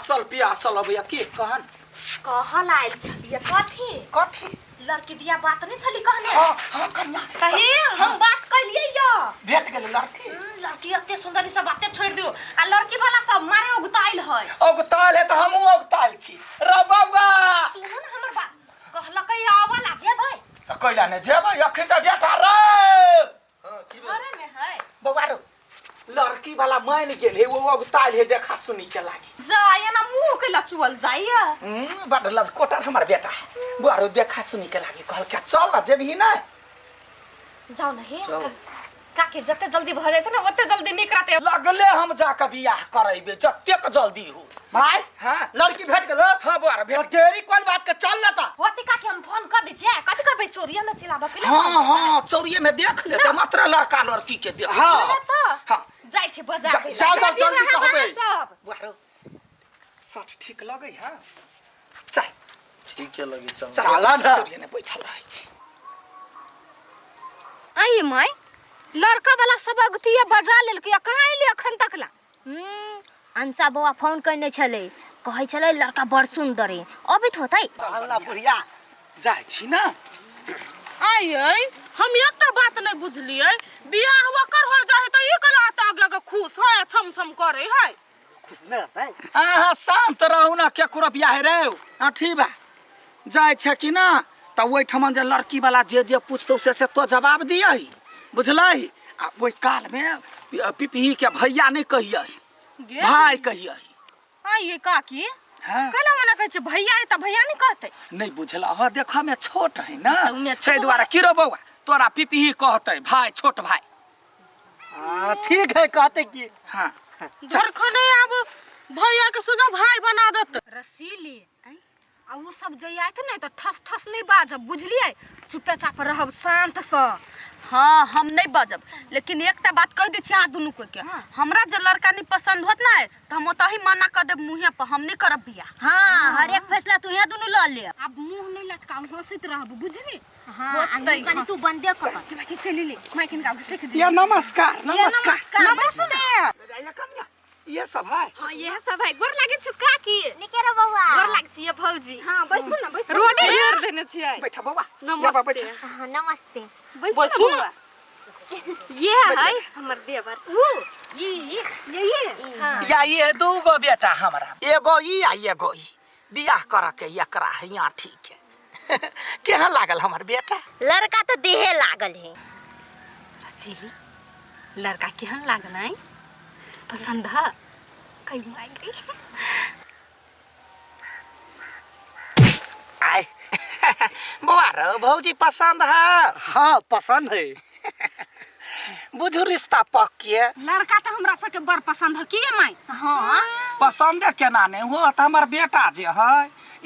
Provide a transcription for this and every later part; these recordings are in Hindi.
आसल पियासल अब या के कहन कहल आइल छलिए कथी कथी लड़की दिया बात नहीं छली कहने हां कन्या कही हम बात कइलिए यो भेट गेल लड़की लड़की एते सुंदर सब बातें छोड़ दियो आ लड़की वाला सब मारे उगताइल है उगताल है तो हमहू उगताल छी रे बउआ सुन हमर बात कहला कई आवला जेबै कइला ने जेबै अखन त बेटा रे हां की भेल अरे में है बउआ रो लड़की वाला मान गेल है वो उगताल है देखा सुनी के लागी जाय ना मुंह के लचुअल जाइए बड़ लजकोटर हमर बेटा बुआ रो देखा सुनी के लागी कहल के चल ना जेबही ना जाओ ना हे काके जते जल्दी भ जाते ना ओते जल्दी निकराते लगले हम जाके बियाह करैबे जतेक जल्दी हो भाई हां लड़की भेट गेलो हां बुआ रो भेट देरी कोन बात के चल ना ता होती काके हम फोन कर दै छियै कथि करबै चोरिया में चिलाबा के हां चोरिये में देख लेते मात्र लड़का लड़की के देख हां हां जाय छै बाजार जाओ जल्दी कहबै बुआ रो सब ठीक लगै हां चल ठीक है लगी चल चल ना चोरिये में बैठल रहै छी आई माय लड़का वाला सब अगतिया बजा लेल के कहां आइले अखन तक ला अंसा बउआ फोन करने छले कहै छले लड़का बड़ सुंदर है अभी होतै अल्लाह बुढ़िया जाय छी ना आयै हम एकटा बात नहीं बुझलियै बियाह ओकर हो जाए त ई कला त आगे खुश है छम छम करे है खुश न रहतै आहा शांत रहू ना केकरो बियाह रे ठीक बा जाय छ कि ना त ओइ ठमन जे लड़की वाला जे पूछतौ से तो जवाब दियही बुझलही आ ओइ काल में पिपही के भैया नहीं कहियही भाई कहियही आइए काकी हां कहला मना कहै छै भैया है त भैया नहीं कहतै नहीं बुझला ह देखा में छोट है ना त उमे छै द्वारा की रो बउआ तोरा पिपही कहतै भाई छोट भाई हां ठीक है कहते की हां झरखने अब भैया के सोजा भाई बना देत रसीली आ उ सब जइयात नहीं त ठस ठस नहीं बाजब बुझलिए चुपे चाप रहब शांत स हाँ हम नहीं बजब लेकिन एकटा बात कह दै छी अहाँ दुनू को के हमरा जे लड़का नहीं पसंद होत ना त हम ओतही मना कर देब मुंहे पर हम नहीं करब बियाह हां हर एक फैसला तू यहाँ दुनू ल ले अब मुंह नहीं लटकाऊ हंसित रहब बुझली हां कनी तू बंदे कर के चली ले माइकिन का सीख दे या नमस्कार नमस्कार नमस्ते या कन्या ये सब है हां यह सब है गोर लागे छु काकी निके रे बउआ गोर लागे छी ये भौजी हां बैसु ना बैसु रोटी हेर देने छियै बैठा बउआ नमस्ते बैठा हां नमस्ते बैसु ना ये है हमर देवर ये हां या ये दू गो बेटा हमरा एगो ई आ एगो ई बियाह कर के एकरा है यहाँ ठीक है केहन लागल हमर बेटा लड़का तो देहे लागल है रसीली लड़का केहन लागल है पसंद है कई माई गई आय बुआ रो भौजी पसंद है हां पसंद है बुझू रिश्ता पक्के लड़का तो हमरा सबके बड़ पसंद है किए माई हां पसंद केना नहीं हो त हमर बेटा जे है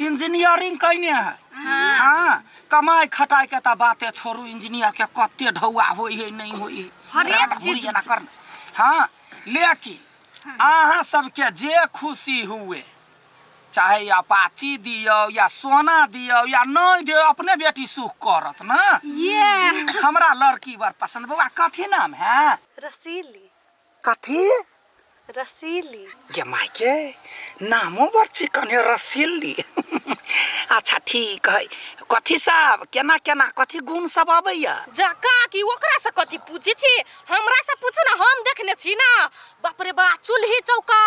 इंजीनियरिंग कइने है हां कमाई खटाई के त बाते छोड़ू इंजीनियर के कत्ते ढौआ होई है नहीं होई हर एक चीज ना कर हां लेकिन आहा सबके जे खुशी हुए चाहे अपाची दियो या सोना दियो या नहीं दियो अपने बेटी सुख करत ना ये हमरा लड़की बड़ पसंद बउआ कथी नाम है रसीली कथी रसीली गे माई के नामो बड़ चिकन है रसीली अच्छा ठीक है कथी सब केना केना कथी गुण सब आबैया जका की ओकरा से कथी पूछे छी हमरा से पूछो ना हम देखने छी ना बाप रे बा चूल्ही चौका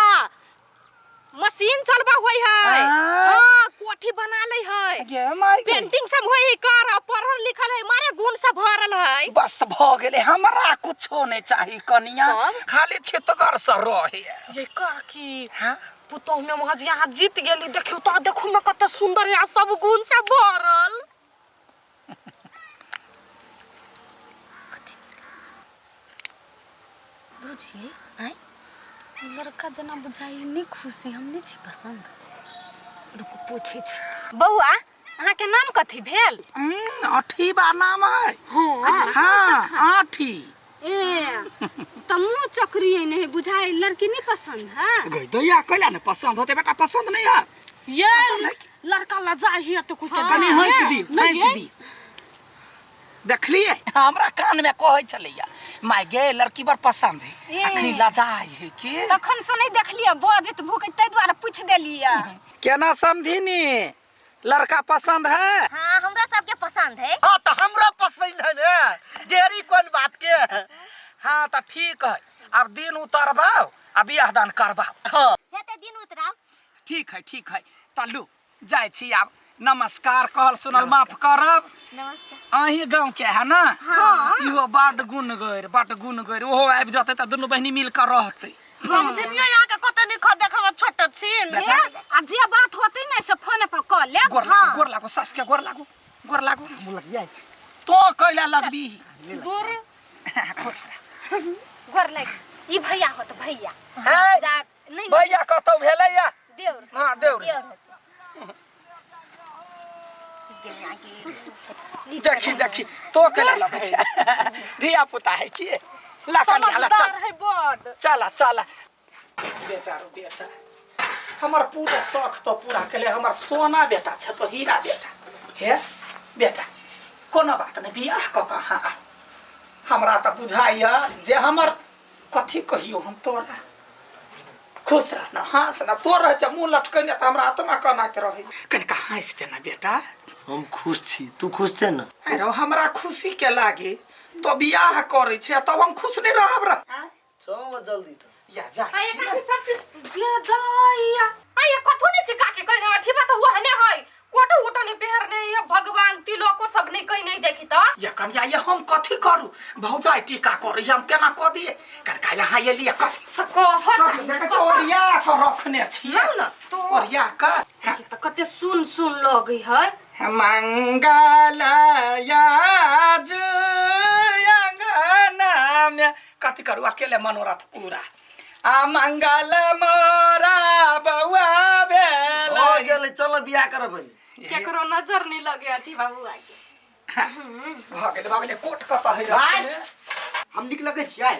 मशीन चलबा होई है हां कोठी बना ले है गे माई पेंटिंग सब होई कर पढ़ल लिखल है मारे गुण सब भरल है बस भ गेले हमरा कुछो नहीं चाहिए कनिया खाली छितगर से रहे ये काकी हां पुतोह में महज यहाँ जीत गेली देखियो त देखू में कते सुंदर या सब गुण से भरल बुझिए आई लड़का जना बुझाई नहीं खुशी हम नहीं छी पसंद रुको पूछे छी बउआ अहाँ के नाम कथी भेल आठी बा नाम है हां आठी ए तमनो चक्री नहीं बुझाई लड़की नहीं पसंद है गई दैया कइला ने पसंद होते बेटा पसंद नहीं है ये लड़का ला जाही त कुछ कनी हंस दी देखलिए हमरा कान में कहै छलैया माय गे लड़की बड़ पसंद है ए। अखनी लजाई है की तखन से नहीं देखलिए बजत भूख तै द्वारा पूछ देलिए। केना समझिनी लड़का पसंद है हाँ हमरा सबके पसंद है। हाँ तो हमरा पसंद है ना देरी कौन बात के हाँ तो ठीक है अब दिन उतरबाओ अब बियाह दान करबाओ हाँ हेते दिन उतराव। ठीक है तल्लू जाय छी आब नमस्कार कहल सुनल माफ करब नमस्कार। अही गाँव के है ना हाँ। इहो बड गुण गैर ओहो आबि जते त दुनू बहिनी मिल कर रहते समझिनिया यहाँ के कते निखा देखा छोटे छीन ए, आ जे बात होते ना से फोन पर कह ले। गोर लागो सास के गोर लागो लगिया तो कैला लगबी गोर खुश गोर लग ई भैया हो तो भैया है जा नहीं भैया कतौ भेलैया देउर। हाँ देउर देखी तो कैला लगै छै धिया पुता है की ला कनिया ला समझदार है बड़। चला बेटा हमर पूरा शौक तो पूरा केले हमर सोना बेटा छ तो हीरा बेटा हे बेटा कोनो बात नहीं बियाह क कहाँ हमरा त बुझाइया जे हमर कथी कहियो हम तोरा खुश रह ना हंस ना तोर रह मुँह लटकने त हमरा आत्मा कनात रहे कनिका हंस दे ना बेटा हम खुश छी तू खुश छै ना अरे हमरा खुशी के लागे तो बियाह करे छै तब हम खुश नहीं रहब रे चल जल्दी तो या जा आये काके सब गे दइया आये कथु नहीं छिका के कहने अठी बात हुआ है ने है कोटो उटो नहीं पहर नहीं है भगवान तिलको सब नहीं कहीं नहीं देखी तो या कन्या ये हम कथी करू भौजाई टीका करे हम केना क दिए कनका यहाँ ये लिए कथी कह देख छ ओरिया के रखने छी ना तो ओरिया का त कते सुन लगे है। मंगल याज अंगना में कथी करू अकेले मनोरथ पूरा आ मंगल मोरा बउआ भेल हो गेले चल बियाह करब केकरो नजर नहीं लगे अठी बाबू आके भ गेले कोट कत है भाई हम निक लगे छियै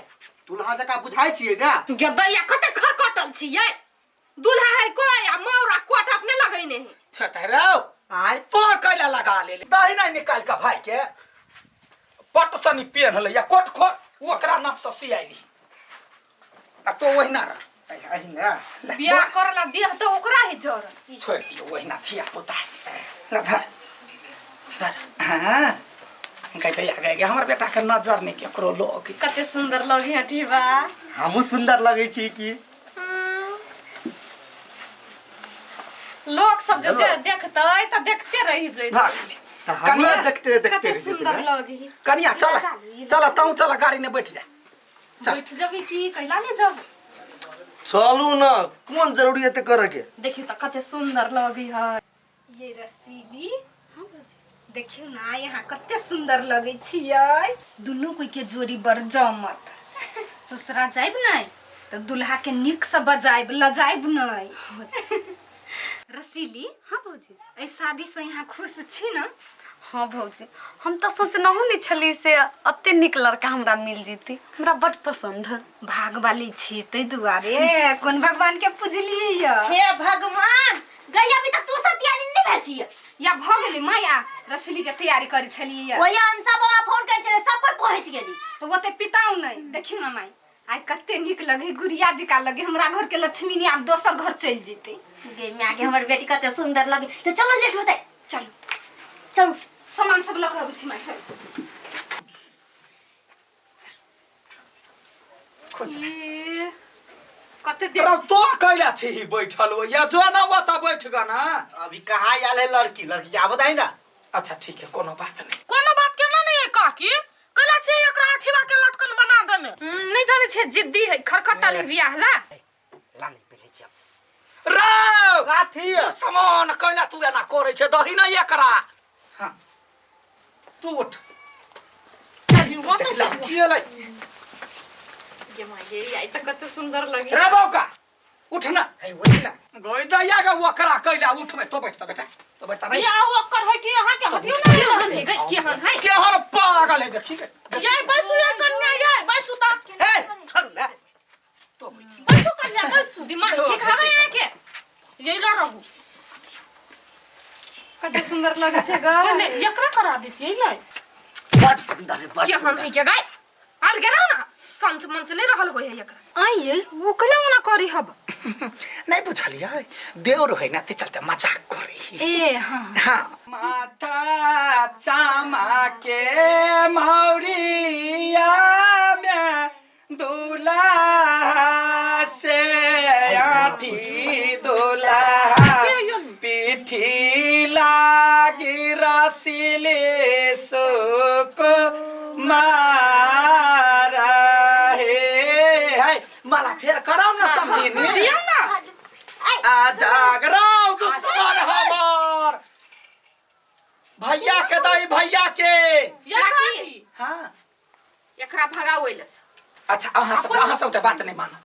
दुल्हा जका बुझाई छियै ना गे दैया कते खरकटल छियै दुल्हा है कोई आ मौरा कोट अपने लगै नहीं छते रहो आय तो कैला लगा ले दही नहीं निकाल का भाई के पट सनी पेन हले या कोट खो ओकरा नाप से सियाइली आ तो वहिना रह अहिना बियाह करला देह तो ओकरा ही जर छोड़ दियो वहिना थिया पुता ला धर हाँ कहते आ गए हमर बेटा के नजर नहीं केकरो लोग कते सुंदर लगे अठी बा हमहु सुंदर लगे छी की लोग सब जो देखते त देखते रही जइते भाग ले कनिया देखते देखते कते रह सुंदर जेतै लगे कनिया चल तू चल गाड़ी में बैठ जा चल। बैठ जबी की कैला ले जब चलू ना कोन जरूरी है करे के देखियो त कते सुंदर लगी है ये रसीली देखियो ना यहाँ कते सुंदर लगे छियै दुनू कोई के जोड़ी बड़ जमत ससुरा जाइब नहीं तो दुल्हा के निक से बजाइब लजाइब नहीं रसीली हाँ भौजी ए शादी से यहाँ खुश छी ना हाँ भौजी हम तो सोचनहु नहीं छली से अते निक लड़का हमरा मिल जीती हमरा बड़ पसंद है भाग वाली छी तै दुआरे कौन भगवान के पूजलिए हे भगवान गई अभी तक तू सब तैयारी नहीं भेल छियै या भ गेली माया रसीली के तैयारी करी छलिए ओया अंसा बाबा फोन कर छले सब पर पहुंच गेली तो ओते पिताऊ नहीं देखियो ना माई आई कते निक लगे गुड़िया जी का लगे हमरा घर के लक्ष्मी ने आप दोसर घर चल जेते गे मिया के हमर बेटी कते सुंदर लगे तो चलो लेट होते चलो चलो सामान सब लग आबी छी माई खुश ये कते तोरा देर तो कैला छी बैठल हो या जो ना वो त बैठ गा ना अभी कहाँ आयल है लड़की लड़की आवत है ना अच्छा ठीक है कोनो बात नहीं कोनो बात केना नहीं है काकी कला छे एकरा अठीवा के लटकन बना देने नहीं जाने छे जिद्दी है खरखटाली बियाह ला ला नहीं पहले जा राव काथी समान कैला तू एना करे छे दही ना एकरा हां तू उठ देखला किएलै ये माये आई त कते सुंदर लगे रे बौका उठ ना है वही ना गई दैया का वकरा कैला उठ में तो बैठता बेटा तो बैठता नहीं या ओकर है कि यहाँ के हटियो ना के हन है के हन है के हर पागल है देखी के ये बैसु या कन्या ये बैसु ता ए छोड़ ना तो बैठ बैसु कन्या बैसु दिमाग ठीक हवे यहाँ के ये ला रहू कते सुंदर लगे छे गा पहले एकरा करा देती है ये बड़ सुंदर है बड़ के हन है के गाय अलगे रहो ना संच मंच नहीं रहल होय है एकरा आइए वो कला मना करी हब नहीं बुझलियै देवर होइ न ते चलते मजाक करी ए हाँ हाँ माथा चामा के मौरिया में दूल्हा से आठी दूल्हा पीठी लागी रसीले सुक मारा है मला फेर कराऊ न समझिनी दिया ना आ जागराव दुश्मन हमर भैया के दई भैया के ये खाई हाँ एकरा भगाओइलस अच्छा अहाँ सब बात नहीं मानो